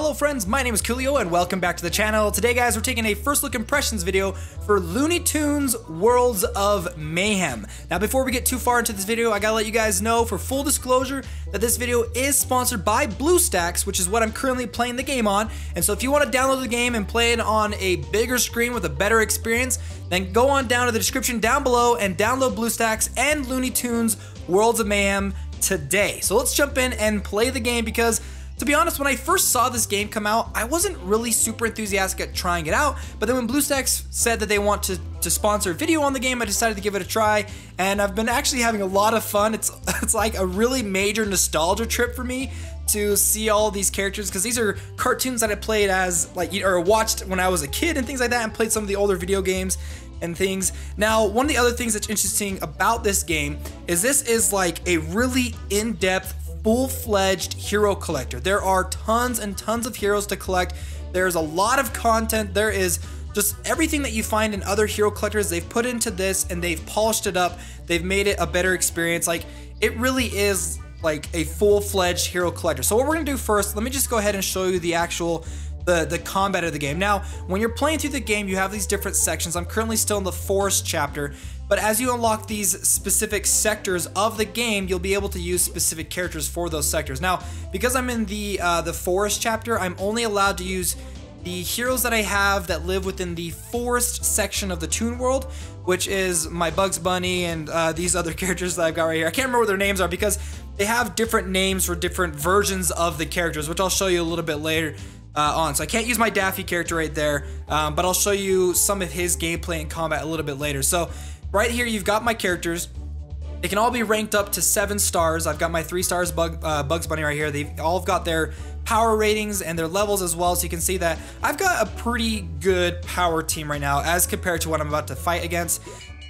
Hello friends, my name is Koolio and welcome back to the channel. Today guys, we're taking a first look impressions video for Looney Tunes Worlds of Mayhem. Now before we get too far into this video, I gotta let you guys know for full disclosure that this video is sponsored by BlueStacks, which is what I'm currently playing the game on. And so if you want to download the game and play it on a bigger screen with a better experience, then go on down to the description down below and download BlueStacks and Looney Tunes Worlds of Mayhem today. So let's jump in and play the game because to be honest, when I first saw this game come out, I wasn't really super enthusiastic at trying it out, but then when BlueStacks said that they want to sponsor a video on the game, I decided to give it a try, and I've been actually having a lot of fun. It's like a really major nostalgia trip for me to see all these characters, because these are cartoons that I played as, like, or watched when I was a kid and things like that, and played some of the older video games and things. Now, one of the other things that's interesting about this game is this is like a really in-depth, full-fledged hero collector. There are tons and tons of heroes to collect. There's a lot of content. There is just everything that you find in other hero collectors they've put into this, and they've polished it up. They've made it a better experience. Like, it really is like a full-fledged hero collector. So what we're gonna do first, let me just go ahead and show you the actual the combat of the game. Now, when you're playing through the game, you have these different sections. I'm currently still in the forest chapter, but as you unlock these specific sectors of the game, you'll be able to use specific characters for those sectors. Now, because I'm in the forest chapter, I'm only allowed to use the heroes that I have that live within the forest section of the Toon World, which is my Bugs Bunny and these other characters that I've got right here. I can't remember what their names are because they have different names for different versions of the characters, which I'll show you a little bit later on. So I can't use my Daffy character right there, but I'll show you some of his gameplay and combat a little bit later. So right here, you've got my characters. They can all be ranked up to 7 stars. I've got my 3 stars Bugs Bunny right here. They've all got their power ratings and their levels as well, so you can see that I've got a pretty good power team right now as compared to what I'm about to fight against.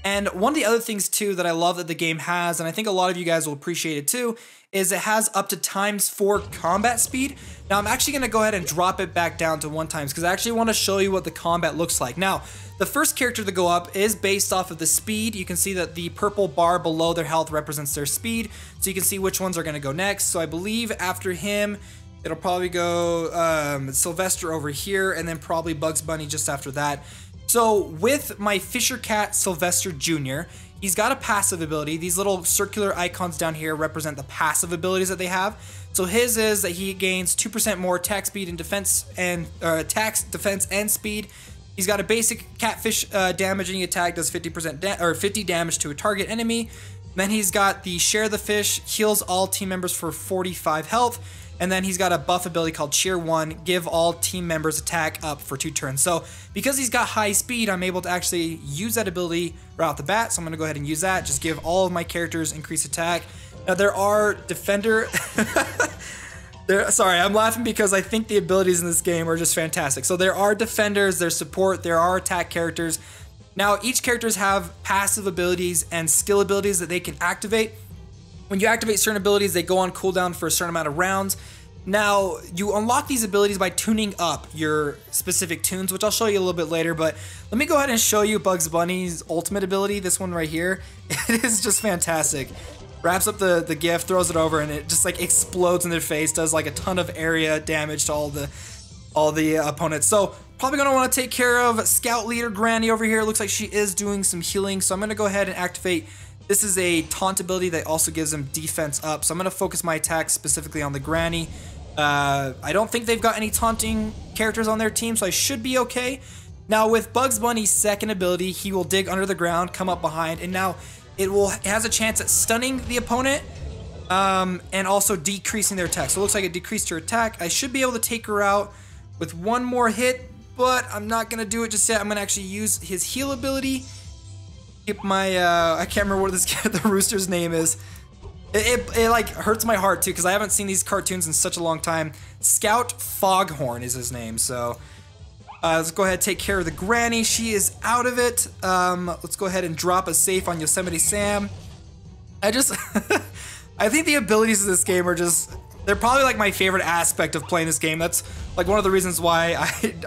And one of the other things too that I love that the game has, and I think a lot of you guys will appreciate it too, is it has up to ×4 combat speed. Now I'm actually gonna go ahead and drop it back down to 1 times because I actually want to show you what the combat looks like. Now, the first character to go up is based off of the speed. You can see that the purple bar below their health represents their speed, so you can see which ones are gonna go next. So I believe after him, it'll probably go Sylvester over here, and then probably Bugs Bunny just after that. So with my Fisher Cat Sylvester Jr., he's got a passive ability. These little circular icons down here represent the passive abilities that they have. So his is that he gains 2% more attack speed and defense, and attacks, defense, and speed. He's got a basic catfish damaging attack, does 50 damage to a target enemy. Then he's got the Share the Fish, heals all team members for 45 health. And then he's got a buff ability called Cheer 1, give all team members attack up for 2 turns. So because he's got high speed, I'm able to actually use that ability right off the bat. So I'm gonna go ahead and use that. Just give all of my characters increased attack. Now there are defender. Sorry, I'm laughing because I think the abilities in this game are just fantastic. So there are defenders, there's support, there are attack characters. Now each characters have passive abilities and skill abilities that they can activate. When you activate certain abilities, they go on cooldown for a certain amount of rounds. Now, you unlock these abilities by tuning up your specific tunes, which I'll show you a little bit later, but let me go ahead and show you Bugs Bunny's ultimate ability, this one right here. It is just fantastic. Wraps up the gift, throws it over, and it just like explodes in their face, does like a ton of area damage to all the opponents. So, probably gonna wanna take care of Scout Leader Granny over here. It looks like she is doing some healing, so I'm gonna go ahead and activate. This is a taunt ability that also gives them defense up, so I'm going to focus my attack specifically on the Granny. I don't think they've got any taunting characters on their team, so I should be okay. Now with Bugs Bunny's second ability, he will dig under the ground, come up behind, and now it has a chance at stunning the opponent and also decreasing their attack. So it looks like it decreased her attack. I should be able to take her out with 1 more hit, but I'm not going to do it just yet. I'm going to actually use his heal ability. Keep my, I can't remember what the rooster's name is. It like hurts my heart too because I haven't seen these cartoons in such a long time. Scout Foghorn is his name. So let's go ahead and take care of the Granny. She is out of it. Let's go ahead and drop a safe on Yosemite Sam. I think the abilities of this game are just, they're probably like my favorite aspect of playing this game. That's like one of the reasons why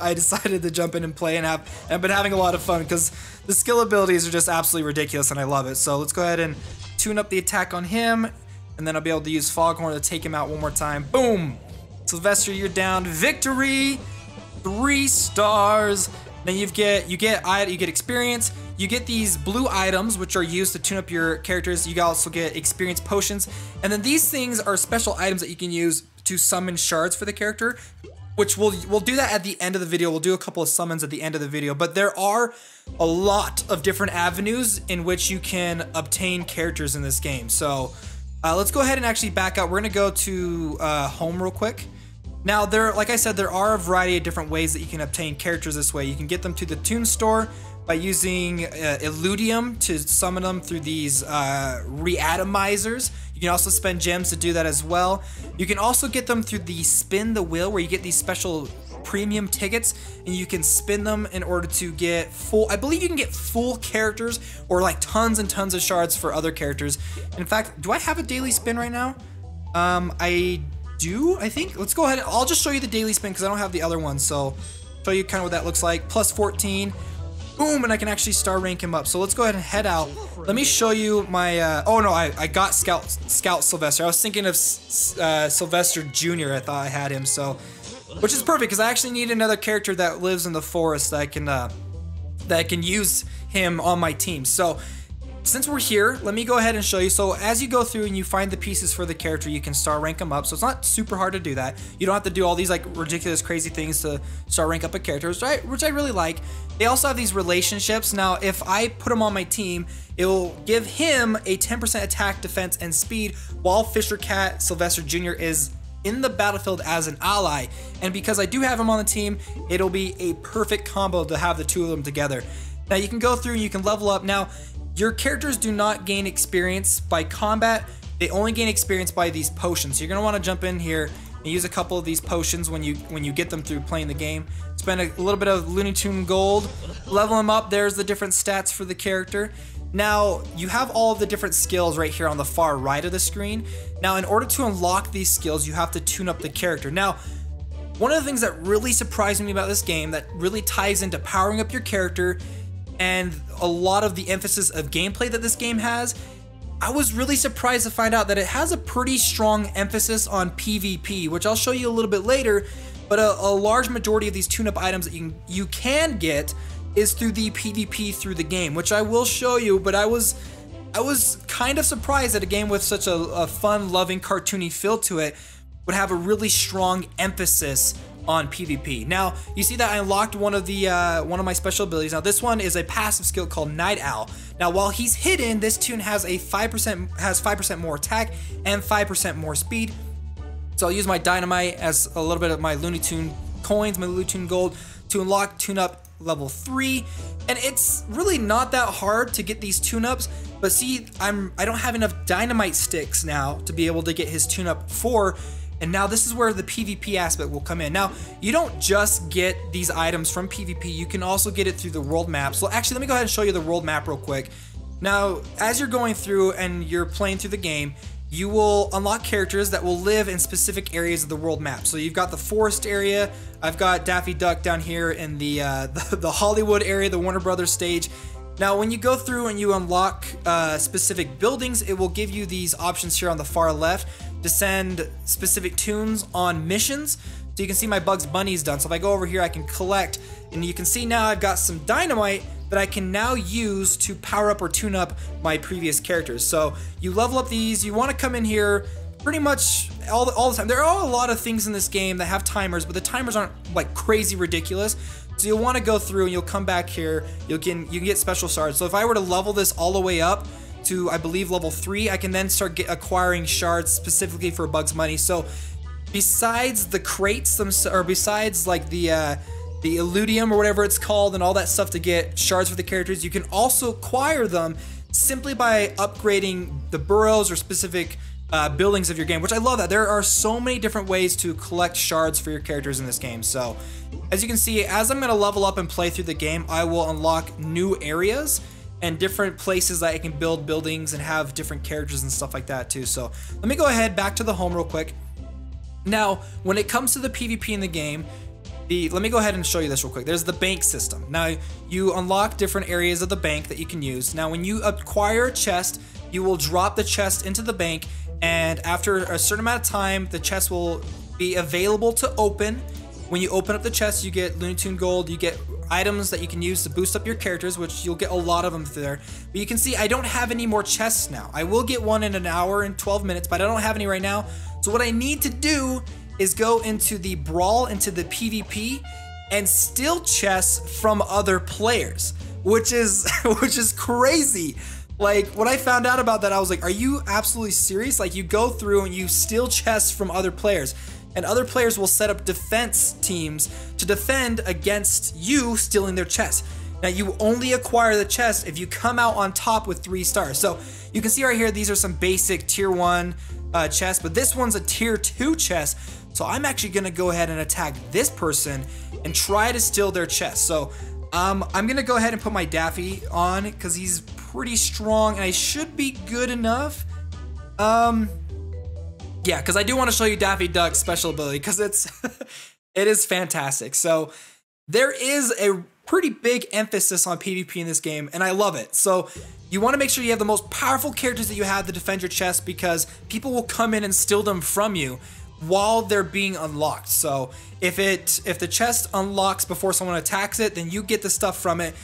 I decided to jump in and play, and I've been having a lot of fun because the skill abilities are just absolutely ridiculous and I love it. So let's go ahead and tune up the attack on him, and then I'll be able to use Foghorn to take him out one more time. Boom! Sylvester, you're down. Victory, 3 stars. Then you get experience. You get these blue items, which are used to tune up your characters. You also get experience potions. And then these things are special items that you can use to summon shards for the character, which we'll do that at the end of the video. We'll do a couple of summons at the end of the video. But there are a lot of different avenues in which you can obtain characters in this game. So let's go ahead and actually back out. We're gonna go to home real quick. Now, like I said, there are a variety of different ways that you can obtain characters this way. You can get them to the Toon Store by using Illudium to summon them through these reatomizers. You can also spend gems to do that as well. You can also get them through the Spin the Wheel, where you get these special premium tickets and you can spin them in order to get full, I believe you can get full characters or like tons and tons of shards for other characters. In fact, do I have a daily spin right now? I do, I think. Let's go ahead. I'll just show you the daily spin because I don't have the other one. So show you kind of what that looks like. Plus 14. Boom, and I can actually star rank him up. So let's go ahead and head out. Let me show you my, oh no, I got Scout Sylvester. I was thinking of Sylvester Jr. I thought I had him, so, which is perfect because I actually need another character that lives in the forest that I can use him on my team. So since we're here, let me go ahead and show you. So as you go through and you find the pieces for the character, you can star rank them up. So it's not super hard to do that. You don't have to do all these like ridiculous crazy things to star rank up a character, which I really like. They also have these relationships. Now, if I put him on my team, it will give him a 10% attack, defense, and speed, while Fisher Cat Sylvester Jr. is in the battlefield as an ally. And because I do have him on the team, it'll be a perfect combo to have the two of them together. Now you can go through and you can level up. Now, your characters do not gain experience by combat. They only gain experience by these potions. So you're gonna want to jump in here and use a couple of these potions when you get them through playing the game. Spend a little bit of Looney Tune gold, level them up. There's the different stats for the character. Now, you have all of the different skills right here on the far right of the screen. Now, in order to unlock these skills, you have to tune up the character. Now, one of the things that really surprised me about this game that really ties into powering up your character and a lot of the emphasis of gameplay that this game has, I was really surprised to find out that it has a pretty strong emphasis on PvP, which I'll show you a little bit later, but a large majority of these tune-up items that you can get is through the PvP through the game, which I will show you, but I was kind of surprised that a game with such a fun, loving, cartoony feel to it would have a really strong emphasis on PvP. Now, you see that I unlocked one of my special abilities. Now, this one is a passive skill called Night Owl. Now, while he's hidden, this tune has 5% more attack and 5% more speed. So I'll use my dynamite as a little bit of my Looney Tune coins, my Looney Tune gold, to unlock tune-up level 3. And it's really not that hard to get these tune-ups, but see, I don't have enough dynamite sticks now to be able to get his tune-up 4. And now this is where the PvP aspect will come in. Now, you don't just get these items from PvP, you can also get it through the world map. So actually, let me go ahead and show you the world map real quick. Now, as you're going through and you're playing through the game, you will unlock characters that will live in specific areas of the world map. So you've got the forest area, I've got Daffy Duck down here in the Hollywood area, the Warner Brothers stage. Now, when you go through and you unlock specific buildings, it will give you these options here on the far left to send specific tunes on missions. So you can see my Bugs Bunny's done. So if I go over here, I can collect, and you can see now I've got some dynamite that I can now use to power up or tune up my previous characters. So you level up these, you want to come in here pretty much all the time. There are a lot of things in this game that have timers, but the timers aren't like crazy ridiculous. So you'll want to go through and you'll come back here, you can get special shards. So if I were to level this all the way up to, I believe, level 3, I can then start acquiring shards specifically for Bugs Bunny. So besides the crates, or besides like the Illudium or whatever it's called and all that stuff to get shards for the characters, you can also acquire them simply by upgrading the burrows or specific buildings of your game, which I love that. There are so many different ways to collect shards for your characters in this game. So as you can see, as I'm going to level up and play through the game, I will unlock new areas and different places that I can build buildings and have different characters and stuff like that too. So let me go ahead back to the home real quick. Now, when it comes to the PvP in the game, let me go ahead and show you this real quick. There's the bank system. Now, you unlock different areas of the bank that you can use. Now, when you acquire a chest, you will drop the chest into the bank, and after a certain amount of time, the chest will be available to open. When you open up the chest, you get Looney Tune Gold, you get items that you can use to boost up your characters, which you'll get a lot of them there. But you can see I don't have any more chests now. I will get one in an hour and 12 minutes, but I don't have any right now. So what I need to do is go into the brawl, into the PvP, and steal chests from other players, which is crazy. Like, when I found out about that, I was like, are you absolutely serious? Like, you go through and you steal chests from other players, and other players will set up defense teams to defend against you stealing their chests. Now, you only acquire the chest if you come out on top with 3 stars. So you can see right here, these are some basic tier 1 chests, but this one's a tier 2 chest. So I'm actually gonna go ahead and attack this person and try to steal their chest. So I'm gonna go ahead and put my Daffy on because he's pretty strong and I should be good enough. Yeah, because I do want to show you Daffy Duck's special ability because it is fantastic. So there is a pretty big emphasis on PvP in this game, and I love it. So you want to make sure you have the most powerful characters that you have to defend your chest, because people will come in and steal them from you while they're being unlocked. So if the chest unlocks before someone attacks it, then you get the stuff from it.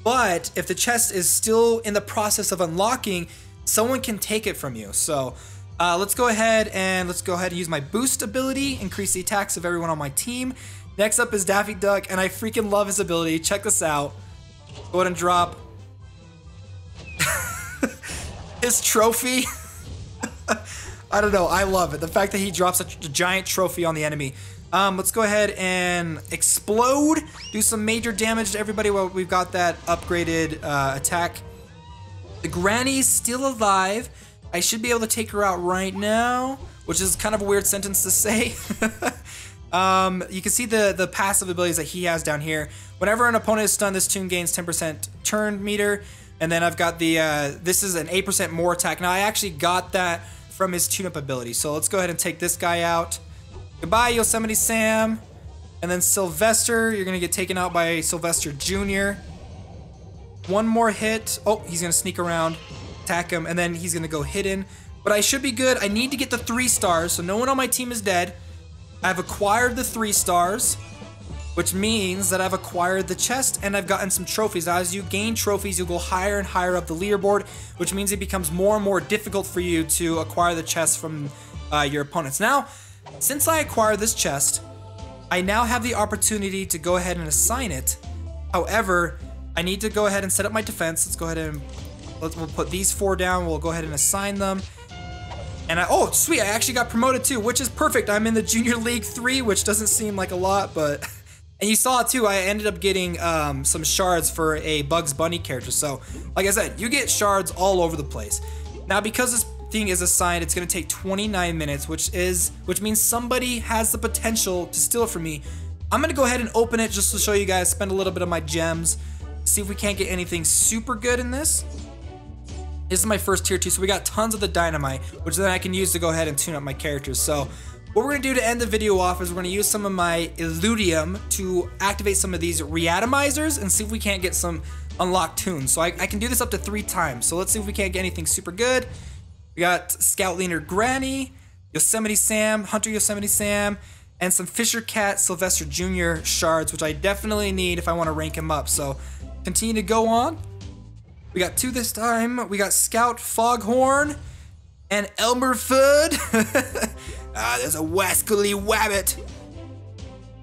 But if the chest is still in the process of unlocking, someone can take it from you. So let's go ahead and use my boost ability, increase the attacks of everyone on my team. Next up is Daffy Duck, and I freaking love his ability. Check this out. Go ahead and drop his trophy. I don't know, I love it. The fact that he drops a giant trophy on the enemy. Let's go ahead and explode, do some major damage to everybody while we've got that upgraded attack. The granny's still alive. I should be able to take her out right now, which is kind of a weird sentence to say. You can see the passive abilities that he has down here. Whenever an opponent is stunned, this tune gains 10% turn meter. And then I've got the, this is an 8% more attack. Now I actually got that from his tune-up ability. So let's go ahead and take this guy out. Goodbye, Yosemite Sam. And then Sylvester, you're gonna get taken out by Sylvester Jr. One more hit. Oh, he's gonna sneak around, attack him, and then he's gonna go hidden. But I should be good. I need to get the 3 stars, so no one on my team is dead. I've acquired the 3 stars, which means that I've acquired the chest and I've gotten some trophies. As you gain trophies, you'll go higher and higher up the leaderboard, which means it becomes more and more difficult for you to acquire the chest from your opponents. Now, since I acquired this chest, I now have the opportunity to go ahead and assign it. However, I need to go ahead and set up my defense. Let's go ahead and we'll put these 4 down. We'll go ahead and assign them. And oh, sweet, I actually got promoted too, which is perfect. I'm in the Junior League 3, which doesn't seem like a lot, but... And you saw it too, I ended up getting some shards for a Bugs Bunny character. So, like I said, you get shards all over the place. Now, because this thing is assigned, it's gonna take 29 minutes, which means somebody has the potential to steal it from me. I'm gonna go ahead and open it just to show you guys, spend a little bit of my gems, see if we can't get anything super good in this. This is my first tier 2, so we got tons of the dynamite, which then I can use to go ahead and tune up my characters. So what we're gonna do to end the video off is we're gonna use some of my Illudium to activate some of these reatomizers and see if we can't get some unlocked tunes. So I can do this up to 3 times. So let's see if we can't get anything super good. We got Scout Leader Granny, Yosemite Sam, Hunter Yosemite Sam, and some Fisher Cat Sylvester Jr. shards, which I definitely need if I want to rank him up. So continue to go on. We got 2 this time. We got Scout Foghorn and Elmer Fudd. There's a wascally wabbit.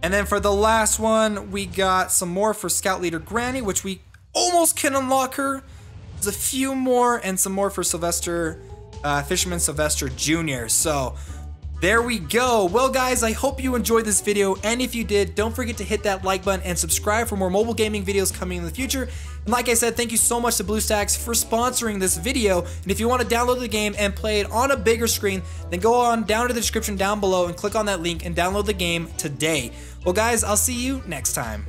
And then for the last one, we got some more for Scout Leader Granny, which we almost can unlock her. There's a few more and some more for Sylvester, Fisherman Sylvester Jr. So there we go. Well, guys, I hope you enjoyed this video, and if you did, don't forget to hit that like button and subscribe for more mobile gaming videos coming in the future. And like I said, thank you so much to BlueStacks for sponsoring this video, and if you want to download the game and play it on a bigger screen, then go on down to the description down below and click on that link and download the game today. Well, guys, I'll see you next time.